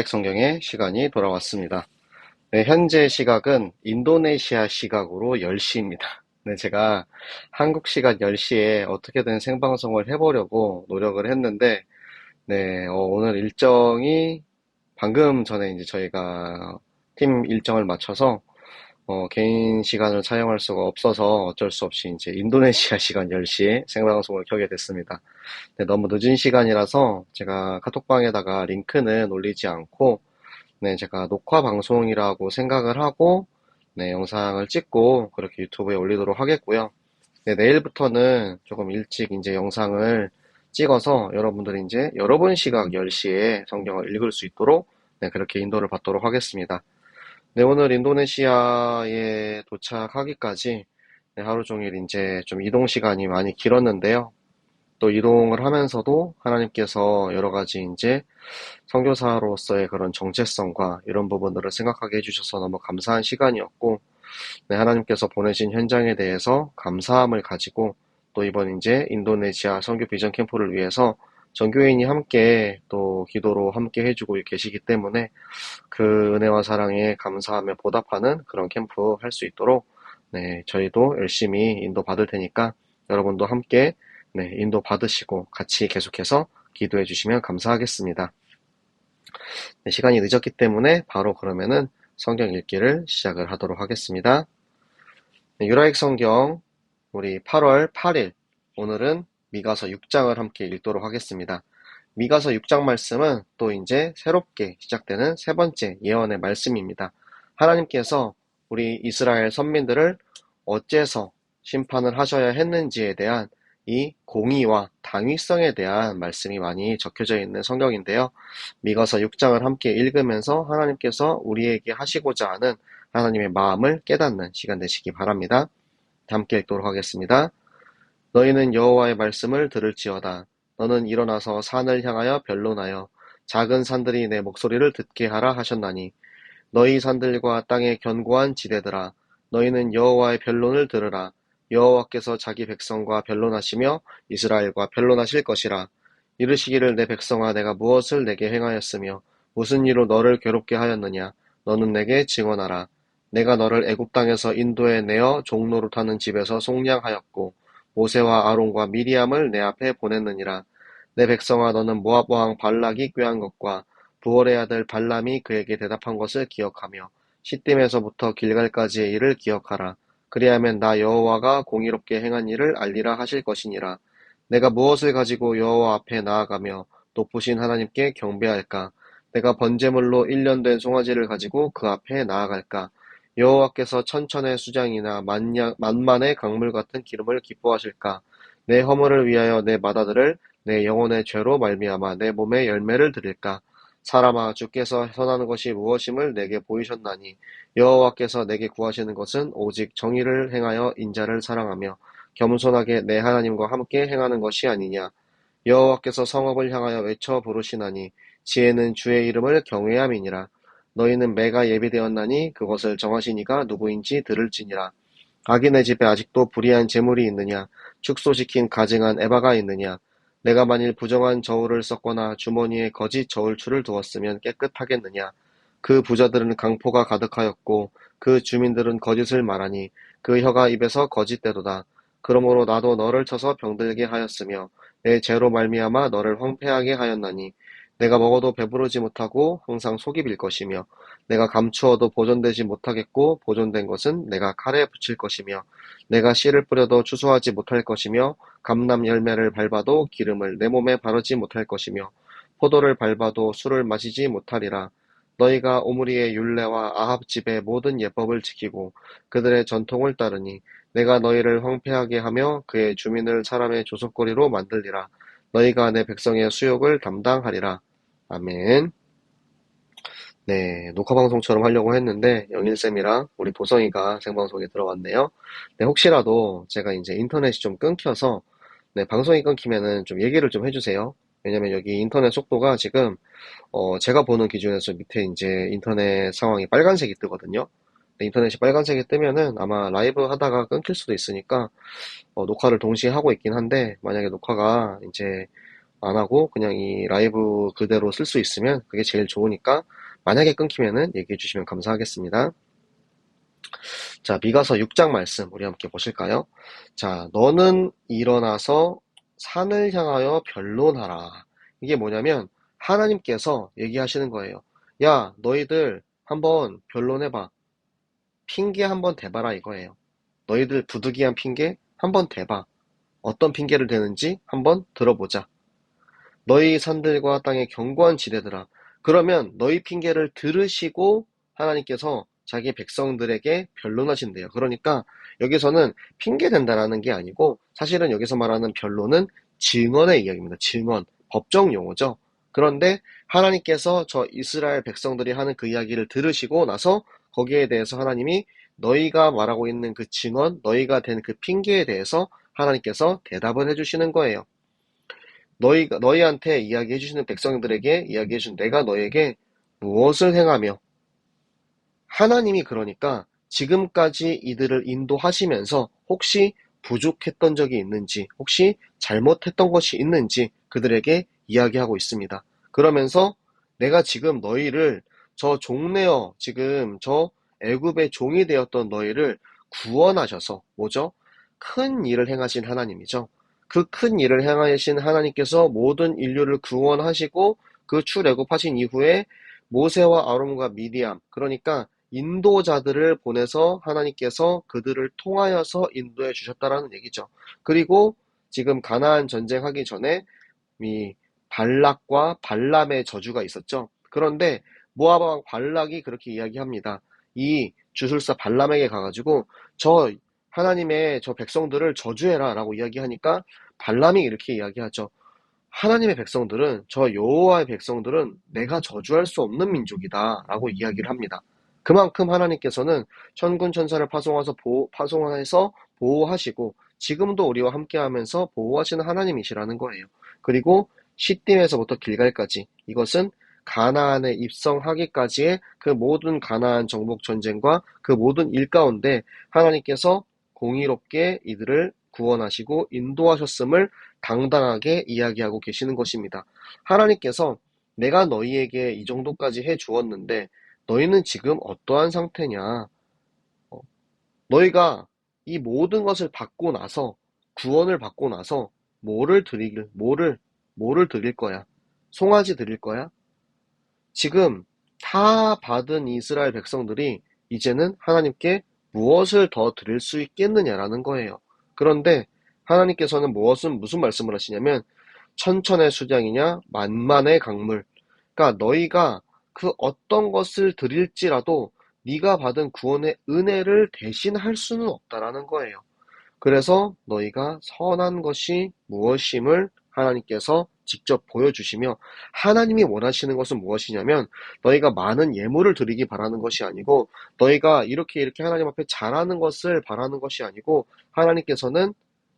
성경의 시간이 돌아왔습니다. 네, 현재 시각은 인도네시아 시각으로 10시입니다. 네, 제가 한국 시각 10시에 어떻게든 생방송을 해보려고 노력을 했는데, 네, 오늘 일정이 방금 전에 이제 저희가 팀 일정을 맞춰서 개인 시간을 사용할 수가 없어서 어쩔 수 없이 이제 인도네시아 시간 10시에 생방송을 켜게 됐습니다. 네, 너무 늦은 시간이라서 제가 카톡방에다가 링크는 올리지 않고 네, 제가 녹화 방송이라고 생각을 하고, 네, 영상을 찍고, 그렇게 유튜브에 올리도록 하겠고요. 네, 내일부터는 조금 일찍 이제 영상을 찍어서 여러분들이 이제 여러분 시각 10시에 성경을 읽을 수 있도록, 네, 그렇게 인도를 받도록 하겠습니다. 네, 오늘 인도네시아에 도착하기까지, 네, 하루 종일 이제 좀 이동 시간이 많이 길었는데요. 또 이동을 하면서도 하나님께서 여러 가지 이제 선교사로서의 그런 정체성과 이런 부분들을 생각하게 해주셔서 너무 감사한 시간이었고, 네, 하나님께서 보내신 현장에 대해서 감사함을 가지고 또 이번 이제 인도네시아 선교 비전 캠프를 위해서 전교인이 함께 또 기도로 함께 해주고 계시기 때문에 그 은혜와 사랑에 감사하며 보답하는 그런 캠프 할 수 있도록 네, 저희도 열심히 인도 받을 테니까 여러분도 함께 네, 인도 받으시고 같이 계속해서 기도해 주시면 감사하겠습니다. 네, 시간이 늦었기 때문에 바로 그러면은 성경 읽기를 시작을 하도록 하겠습니다. 네, 유라익 성경 우리 8월 8일 오늘은 미가서 6장을 함께 읽도록 하겠습니다. 미가서 6장 말씀은 또 이제 새롭게 시작되는 세 번째 예언의 말씀입니다. 하나님께서 우리 이스라엘 선민들을 어째서 심판을 하셔야 했는지에 대한 이 공의와 당위성에 대한 말씀이 많이 적혀져 있는 성경인데요. 미가서 6장을 함께 읽으면서 하나님께서 우리에게 하시고자 하는 하나님의 마음을 깨닫는 시간 되시기 바랍니다. 함께 읽도록 하겠습니다. 너희는 여호와의 말씀을 들을지어다. 너는 일어나서 산을 향하여 변론하여 작은 산들이 내 목소리를 듣게 하라 하셨나니 너희 산들과 땅의 견고한 지대들아 너희는 여호와의 변론을 들으라. 여호와께서 자기 백성과 변론하시며 이스라엘과 변론하실 것이라. 이르시기를 내 백성아 내가 무엇을 내게 행하였으며 무슨 일로 너를 괴롭게 하였느냐. 너는 내게 증언하라. 내가 너를 애굽 땅에서 인도에 내어 종노릇하는 집에서 속량하였고 모세와 아론과 미리암을 내 앞에 보냈느니라. 내 백성아 너는 모압 왕 발락이 꾀한 것과 부월의 아들 발람이 그에게 대답한 것을 기억하며 시딤에서부터 길갈까지의 일을 기억하라. 그리하면 나 여호와가 공의롭게 행한 일을 알리라 하실 것이니라. 내가 무엇을 가지고 여호와 앞에 나아가며 높으신 하나님께 경배할까? 내가 번제물로 1년 된 송아지를 가지고 그 앞에 나아갈까? 여호와께서 천천의 수장이나 만만의 강물 같은 기름을 기뻐하실까? 내 허물을 위하여 내 맏아들을 내 영혼의 죄로 말미암아 내 몸에 열매를 드릴까? 사람아 주께서 선하는 것이 무엇임을 내게 보이셨나니 여호와께서 내게 구하시는 것은 오직 정의를 행하여 인자를 사랑하며 겸손하게 내 하나님과 함께 행하는 것이 아니냐. 여호와께서 성읍을 향하여 외쳐 부르시나니 지혜는 주의 이름을 경외함이니라. 너희는 매가 예비되었나니 그것을 정하신 이가 누구인지 들을지니라. 악인의 집에 아직도 불의한 재물이 있느냐? 축소시킨 가증한 에바가 있느냐? 내가 만일 부정한 저울을 썼거나 주머니에 거짓 저울추를 두었으면 깨끗하겠느냐? 그 부자들은 강포가 가득하였고 그 주민들은 거짓을 말하니 그 혀가 입에서 거짓대로다. 그러므로 나도 너를 쳐서 병들게 하였으며 내 죄로 말미암아 너를 황폐하게 하였나니 내가 먹어도 배부르지 못하고 항상 속이 빌 것이며 내가 감추어도 보존되지 못하겠고 보존된 것은 내가 칼에 붙일 것이며 내가 씨를 뿌려도 추수하지 못할 것이며 감람 열매를 밟아도 기름을 내 몸에 바르지 못할 것이며 포도를 밟아도 술을 마시지 못하리라. 너희가 오므리의 율례와 아합 집의 모든 예법을 지키고 그들의 전통을 따르니 내가 너희를 황폐하게 하며 그의 주민을 사람의 조속거리로 만들리라. 너희가 내 백성의 수욕을 담당하리라. 아멘. 네, 녹화 방송처럼 하려고 했는데 영일쌤이랑 우리 보성이가 생방송에 들어왔네요. 네, 혹시라도 제가 이제 인터넷이 좀 끊겨서 네, 방송이 끊기면은 좀 얘기를 좀 해주세요. 왜냐면 여기 인터넷 속도가 지금 제가 보는 기준에서 밑에 이제 인터넷 상황이 빨간색이 뜨거든요. 네, 인터넷이 빨간색이 뜨면은 아마 라이브 하다가 끊길 수도 있으니까 녹화를 동시에 하고 있긴 한데 만약에 녹화가 이제 안 하고 그냥 이 라이브 그대로 쓸 수 있으면 그게 제일 좋으니까 만약에 끊기면은 얘기해 주시면 감사하겠습니다. 자, 미가서 6장 말씀 우리 함께 보실까요? 자, 너는 일어나서 산을 향하여 변론하라. 이게 뭐냐면 하나님께서 얘기하시는 거예요. 야, 너희들 한번 변론해봐. 핑계 한번 대봐라 이거예요. 너희들 부득이한 핑계 한번 대봐. 어떤 핑계를 대는지 한번 들어보자. 너희 산들과 땅의 견고한 지대들아. 그러면 너희 핑계를 들으시고 하나님께서 자기 백성들에게 변론하신대요. 그러니까 여기서는 핑계 된다라는 게 아니고 사실은 여기서 말하는 변론은 증언의 이야기입니다. 증언, 법정 용어죠. 그런데 하나님께서 저 이스라엘 백성들이 하는 그 이야기를 들으시고 나서 거기에 대해서 하나님이 너희가 말하고 있는 그 증언, 너희가 된 그 핑계에 대해서 하나님께서 대답을 해주시는 거예요. 너희한테 이야기해 주시는 백성들에게 이야기해 준 내가 너에게 무엇을 행하며 하나님이 그러니까 지금까지 이들을 인도하시면서 혹시 부족했던 적이 있는지 혹시 잘못했던 것이 있는지 그들에게 이야기하고 있습니다. 그러면서 내가 지금 너희를 저 종내어 지금 저 애굽의 종이 되었던 너희를 구원하셔서 뭐죠? 큰 일을 행하신 하나님이죠. 그 큰 일을 행하신 하나님께서 모든 인류를 구원하시고 그 출애굽하신 이후에 모세와 아론과 미디암 그러니까 인도자들을 보내서 하나님께서 그들을 통하여서 인도해 주셨다라는 얘기죠. 그리고 지금 가나안 전쟁하기 전에 이 발락과 발람의 저주가 있었죠. 그런데 모압 왕 발락이 그렇게 이야기합니다. 이 주술사 발람에게 가가지고 저 하나님의 저 백성들을 저주해라 라고 이야기하니까 발람이 이렇게 이야기하죠. 하나님의 백성들은 저 여호와의 백성들은 내가 저주할 수 없는 민족이다 라고 이야기를 합니다. 그만큼 하나님께서는 천군 천사를 파송해서 보호하시고 지금도 우리와 함께하면서 보호하시는 하나님이시라는 거예요. 그리고 시딤에서부터 길갈까지 이것은 가나안에 입성하기까지의 그 모든 가나안 정복 전쟁과 그 모든 일 가운데 하나님께서 공의롭게 이들을 구원하시고 인도하셨음을 당당하게 이야기하고 계시는 것입니다. 하나님께서 내가 너희에게 이 정도까지 해 주었는데 너희는 지금 어떠한 상태냐? 너희가 이 모든 것을 받고 나서 구원을 받고 나서 뭐를 드릴 거야? 송아지 드릴 거야? 지금 다 받은 이스라엘 백성들이 이제는 하나님께 무엇을 더 드릴 수 있겠느냐라는 거예요. 그런데 하나님께서는 무슨 말씀을 하시냐면 천천의 수량이냐 만만의 강물. 그러니까 너희가 그 어떤 것을 드릴지라도 네가 받은 구원의 은혜를 대신할 수는 없다라는 거예요. 그래서 너희가 선한 것이 무엇임을 하나님께서 직접 보여주시며 하나님이 원하시는 것은 무엇이냐면 너희가 많은 예물을 드리기 바라는 것이 아니고 너희가 이렇게 하나님 앞에 잘하는 것을 바라는 것이 아니고 하나님께서는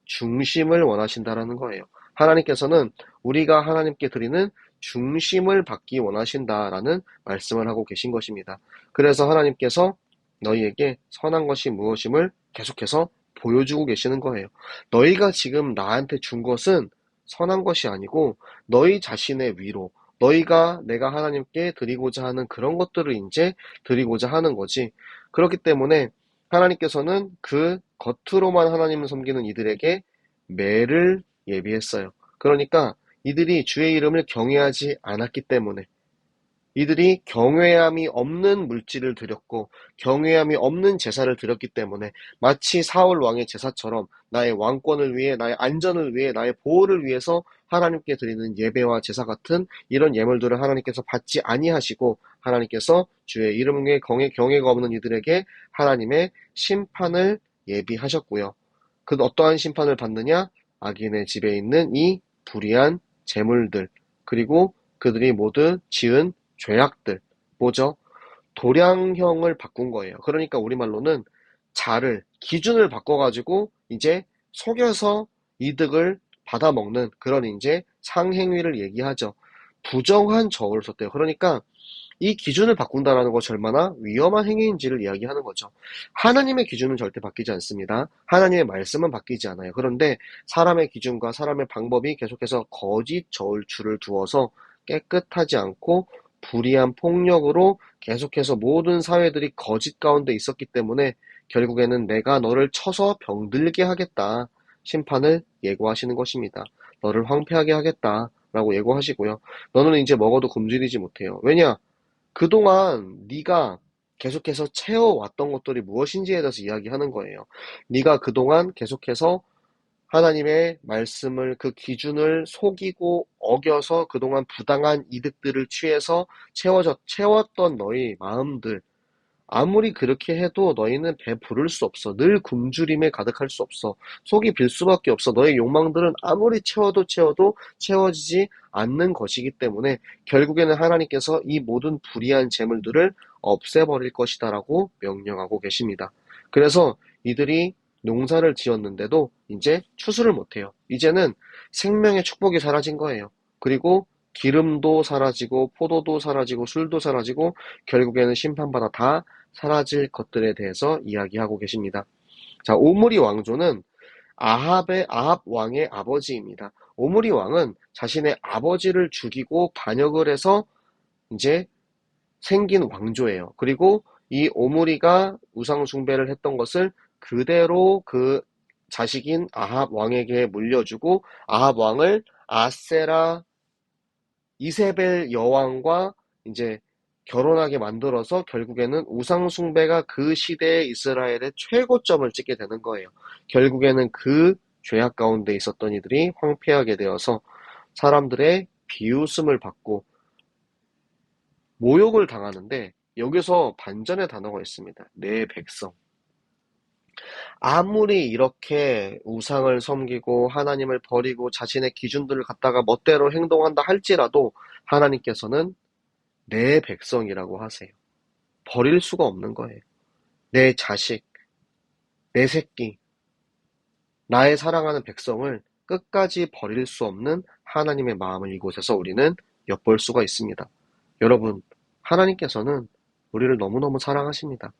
중심을 원하신다라는 거예요. 하나님께서는 우리가 하나님께 드리는 중심을 받기 원하신다라는 말씀을 하고 계신 것입니다. 그래서 하나님께서 너희에게 선한 것이 무엇임을 계속해서 보여주고 계시는 거예요. 너희가 지금 나한테 준 것은 선한 것이 아니고 너희 자신의 위로, 내가 하나님께 드리고자 하는 그런 것들을 이제 드리고자 하는 거지. 그렇기 때문에 하나님께서는 그 겉으로만 하나님을 섬기는 이들에게 매를 예비했어요. 그러니까 이들이 주의 이름을 경외하지 않았기 때문에 이들이 경외함이 없는 물질을 드렸고 경외함이 없는 제사를 드렸기 때문에 마치 사울 왕의 제사처럼 나의 왕권을 위해 나의 안전을 위해 나의 보호를 위해서 하나님께 드리는 예배와 제사 같은 이런 예물들을 하나님께서 받지 아니하시고 하나님께서 주의 이름에 경외가 없는 이들에게 하나님의 심판을 예비하셨고요. 그 어떠한 심판을 받느냐? 악인의 집에 있는 이 불의한 재물들 그리고 그들이 모두 지은 죄악들, 뭐죠? 도량형을 바꾼 거예요. 그러니까 우리말로는 기준을 바꿔가지고 이제 속여서 이득을 받아먹는 그런 이제 상행위를 얘기하죠. 부정한 저울을 썼대요. 그러니까 이 기준을 바꾼다라는 것이 얼마나 위험한 행위인지를 이야기하는 거죠. 하나님의 기준은 절대 바뀌지 않습니다. 하나님의 말씀은 바뀌지 않아요. 그런데 사람의 기준과 사람의 방법이 계속해서 거짓 저울추를 두어서 깨끗하지 않고 불의한 폭력으로 계속해서 모든 사회들이 거짓 가운데 있었기 때문에 결국에는 내가 너를 쳐서 병들게 하겠다. 심판을 예고하시는 것입니다. 너를 황폐하게 하겠다. 라고 예고하시고요. 너는 이제 먹어도 굶주리지 못해요. 왜냐? 그동안 네가 계속해서 채워왔던 것들이 무엇인지에 대해서 이야기하는 거예요. 네가 그동안 계속해서 하나님의 말씀을 그 기준을 속이고 어겨서 그동안 부당한 이득들을 취해서 채웠던 너희 마음들, 아무리 그렇게 해도 너희는 배부를 수 없어. 늘 굶주림에 가득할 수 없어. 속이 빌 수밖에 없어. 너의 욕망들은 아무리 채워도 채워지지 않는 것이기 때문에 결국에는 하나님께서 이 모든 불의한 재물들을 없애버릴 것이다라고 명령하고 계십니다. 그래서 이들이 농사를 지었는데도 이제 추수를 못해요. 이제는 생명의 축복이 사라진 거예요. 그리고 기름도 사라지고 포도도 사라지고 술도 사라지고 결국에는 심판받아 다 사라질 것들에 대해서 이야기하고 계십니다. 자, 오므리 왕조는 아합 왕의 아버지입니다. 오므리 왕은 자신의 아버지를 죽이고 반역을 해서 이제 생긴 왕조예요. 그리고 이 오므리가 우상 숭배를 했던 것을 그대로 그 자식인 아합 왕에게 물려주고 아합 왕을 아세라 이세벨 여왕과 이제 결혼하게 만들어서 결국에는 우상 숭배가 그 시대의 이스라엘의 최고점을 찍게 되는 거예요. 결국에는 그 죄악 가운데 있었던 이들이 황폐하게 되어서 사람들의 비웃음을 받고 모욕을 당하는데 여기서 반전의 단어가 있습니다. 내 백성. 아무리 이렇게 우상을 섬기고 하나님을 버리고 자신의 기준들을 갖다가 멋대로 행동한다 할지라도 하나님께서는 내 백성이라고 하세요. 버릴 수가 없는 거예요. 내 자식, 내 새끼, 나의 사랑하는 백성을 끝까지 버릴 수 없는 하나님의 마음을 이곳에서 우리는 엿볼 수가 있습니다. 여러분, 하나님께서는 우리를 너무너무 사랑하십니다.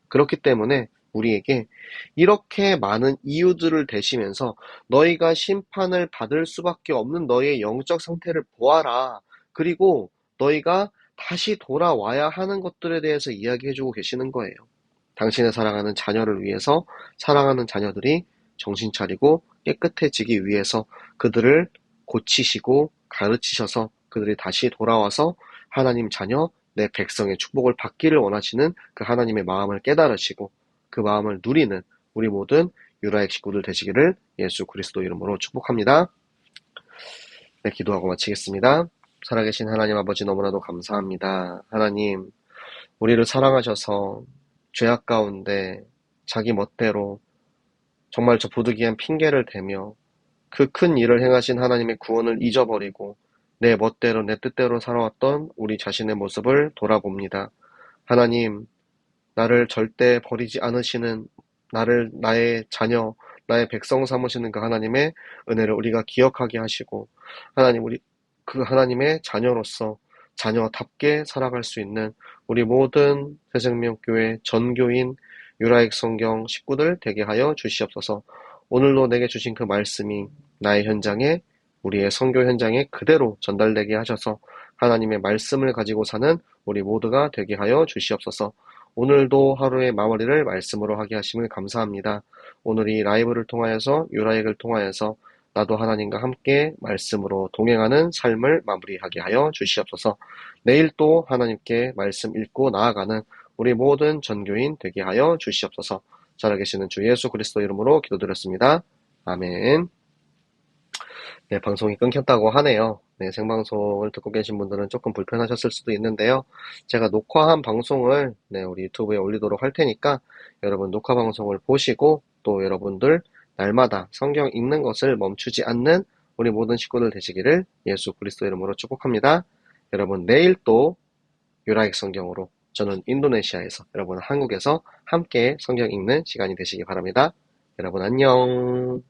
그렇기 때문에 우리에게 이렇게 많은 이유들을 대시면서 너희가 심판을 받을 수밖에 없는 너희의 영적 상태를 보아라. 그리고 너희가 다시 돌아와야 하는 것들에 대해서 이야기해주고 계시는 거예요. 당신의 사랑하는 자녀를 위해서 사랑하는 자녀들이 정신 차리고 깨끗해지기 위해서 그들을 고치시고 가르치셔서 그들이 다시 돌아와서 하나님 자녀, 내 백성의 축복을 받기를 원하시는 그 하나님의 마음을 깨달으시고 그 마음을 누리는 우리 모든 유라의 식구들 되시기를 예수 그리스도 이름으로 축복합니다. 네, 기도하고 마치겠습니다. 살아계신 하나님 아버지 너무나도 감사합니다. 하나님, 우리를 사랑하셔서 죄악 가운데 자기 멋대로 정말 저 부득이한 핑계를 대며 그 큰 일을 행하신 하나님의 구원을 잊어버리고 내 멋대로 내 뜻대로 살아왔던 우리 자신의 모습을 돌아봅니다. 하나님, 나를 절대 버리지 않으시는 나를 나의 자녀, 나의 백성 삼으시는 그 하나님의 은혜를 우리가 기억하게 하시고 하나님 우리 그 하나님의 자녀로서 자녀답게 살아갈 수 있는 우리 모든 새생명교회 전교인 유라익 성경 식구들 되게 하여 주시옵소서. 오늘도 내게 주신 그 말씀이 나의 현장에 우리의 선교 현장에 그대로 전달되게 하셔서 하나님의 말씀을 가지고 사는 우리 모두가 되게 하여 주시옵소서. 오늘도 하루의 마무리를 말씀으로 하게 하심을 감사합니다. 오늘 이 라이브를 통하여서 유라익을 통하여서 나도 하나님과 함께 말씀으로 동행하는 삶을 마무리하게 하여 주시옵소서. 내일 또 하나님께 말씀 읽고 나아가는 우리 모든 전교인 되게 하여 주시옵소서. 살아계시는 주 예수 그리스도 이름으로 기도드렸습니다. 아멘. 네, 방송이 끊겼다고 하네요. 네, 생방송을 듣고 계신 분들은 조금 불편하셨을 수도 있는데요. 제가 녹화한 방송을 우리 유튜브에 올리도록 할 테니까 여러분 녹화 방송을 보시고 또 여러분들 날마다 성경 읽는 것을 멈추지 않는 우리 모든 식구들 되시기를 예수 그리스도 이름으로 축복합니다. 여러분 내일 또 유라익 성경으로 저는 인도네시아에서 여러분 한국에서 함께 성경 읽는 시간이 되시기 바랍니다. 여러분 안녕.